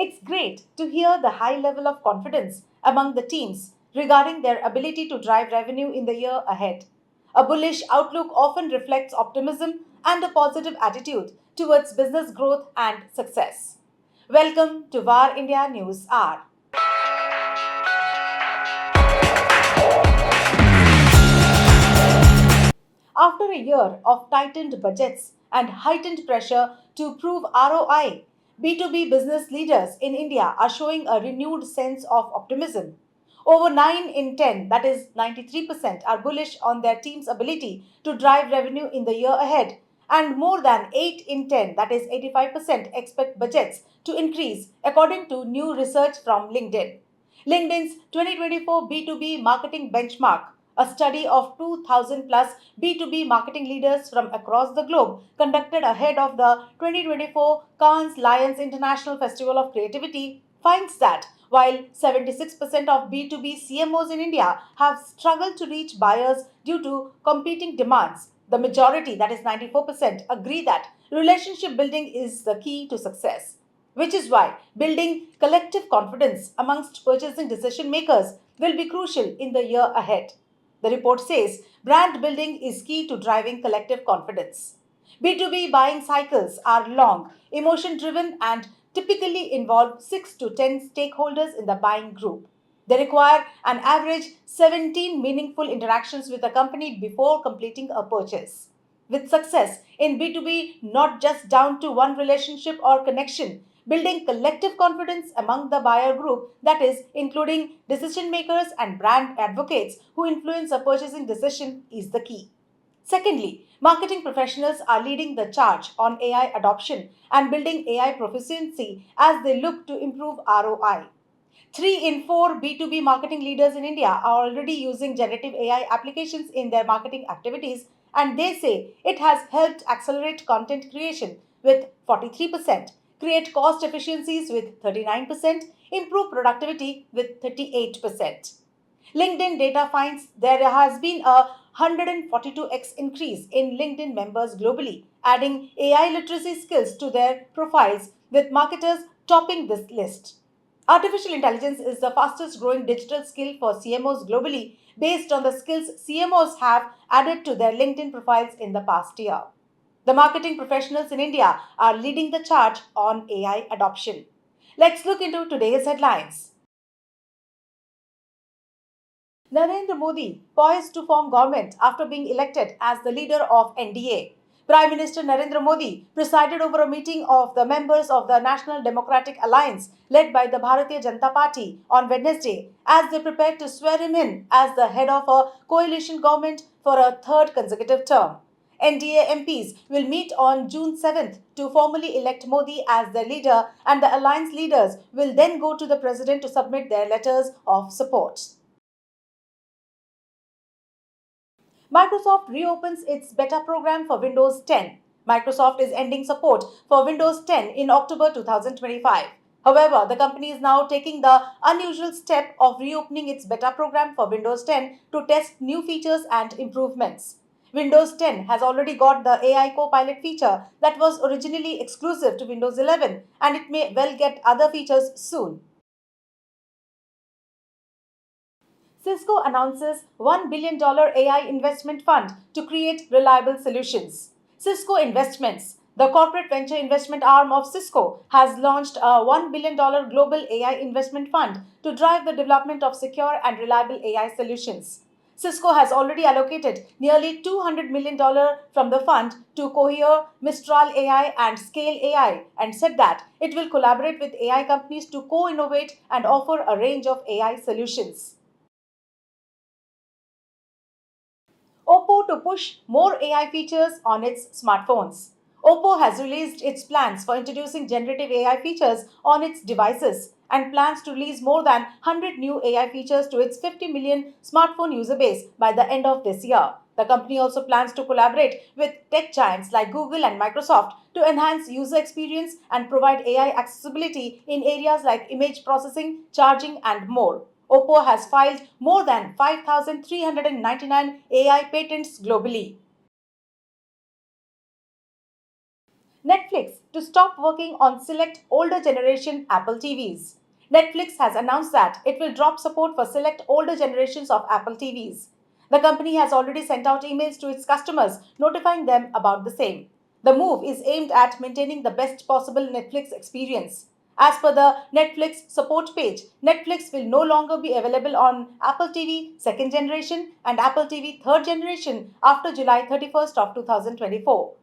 It's great to hear the high level of confidence among the teams regarding their ability to drive revenue in the year ahead. A bullish outlook often reflects optimism and a positive attitude towards business growth and success. Welcome to VAR India News Hour. After a year of tightened budgets and heightened pressure to prove ROI, B2B business leaders in India are showing a renewed sense of optimism. Over 9 in 10, that is 93%, are bullish on their team's ability to drive revenue in the year ahead, and more than 8 in 10, that is 85%, expect budgets to increase, according to new research from LinkedIn. LinkedIn's 2024 B2B marketing benchmark, a study of 2,000 plus B2B marketing leaders from across the globe, conducted ahead of the 2024 Cannes Lions International Festival of Creativity, finds that while 76% of B2B CMOs in India have struggled to reach buyers due to competing demands, the majority, that is 94%, agree that relationship building is the key to success, which is why building collective confidence amongst purchasing decision makers will be crucial in the year ahead. The report says brand building is key to driving collective confidence. B2B buying cycles are long, emotion driven, and typically involve 6 to 10 stakeholders in the buying group. They require an average 17 meaningful interactions with a company before completing a purchase. With success in B2B not just down to one relationship or connection, building collective confidence among the buyer group, that is, including decision makers and brand advocates who influence a purchasing decision, is the key. Secondly, marketing professionals are leading the charge on AI adoption and building AI proficiency as they look to improve ROI. 3 in 4 B2B marketing leaders in India are already using generative AI applications in their marketing activities, and they say it has helped accelerate content creation with 43%, create cost efficiencies with 39%, improve productivity with 38%. LinkedIn data finds there has been a 142x increase in LinkedIn members globally, adding AI literacy skills to their profiles, with marketers topping this list. Artificial intelligence is the fastest growing digital skill for CMOs globally based on the skills CMOs have added to their LinkedIn profiles in the past year. The marketing professionals in India are leading the charge on AI adoption. Let's look into today's headlines. Narendra Modi poised to form government after being elected as the leader of NDA. Prime Minister Narendra Modi presided over a meeting of the members of the National Democratic Alliance led by the Bharatiya Janata Party on Wednesday as they prepared to swear him in as the head of a coalition government for a third consecutive term. NDA MPs will meet on June 7th to formally elect Modi as their leader, and the alliance leaders will then go to the president to submit their letters of support. Microsoft reopens its beta program for Windows 10. Microsoft is ending support for Windows 10 in October 2025. However, the company is now taking the unusual step of reopening its beta program for Windows 10 to test new features and improvements. Windows 10 has already got the AI Copilot feature that was originally exclusive to Windows 11, and it may well get other features soon. Cisco announces $1 billion AI investment fund to create reliable solutions. Cisco Investments, the corporate venture investment arm of Cisco, has launched a $1 billion global AI investment fund to drive the development of secure and reliable AI solutions. Cisco has already allocated nearly $200 million from the fund to Cohere, Mistral AI, and Scale AI, and said that it will collaborate with AI companies to co innovate and offer a range of AI solutions. Oppo to push more AI features on its smartphones. Oppo has released its plans for introducing generative AI features on its devices and plans to release more than 100 new AI features to its 50 million smartphone user base by the end of this year. The company also plans to collaborate with tech giants like Google and Microsoft to enhance user experience and provide AI accessibility in areas like image processing, charging, and more. Oppo has filed more than 5,399 AI patents globally. Netflix to stop working on select older generation Apple TVs. Netflix has announced that it will drop support for select older generations of Apple TVs. The company has already sent out emails to its customers notifying them about the same. The move is aimed at maintaining the best possible Netflix experience. As per the Netflix support page, Netflix will no longer be available on Apple TV second generation and Apple TV third generation after July 31st of 2024.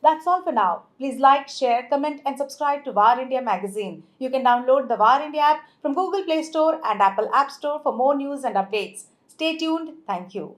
That's all for now. Please like, share, comment, and subscribe to VAR India magazine. You can download the VAR India app from Google Play Store and Apple App Store for more news and updates. Stay tuned. Thank you.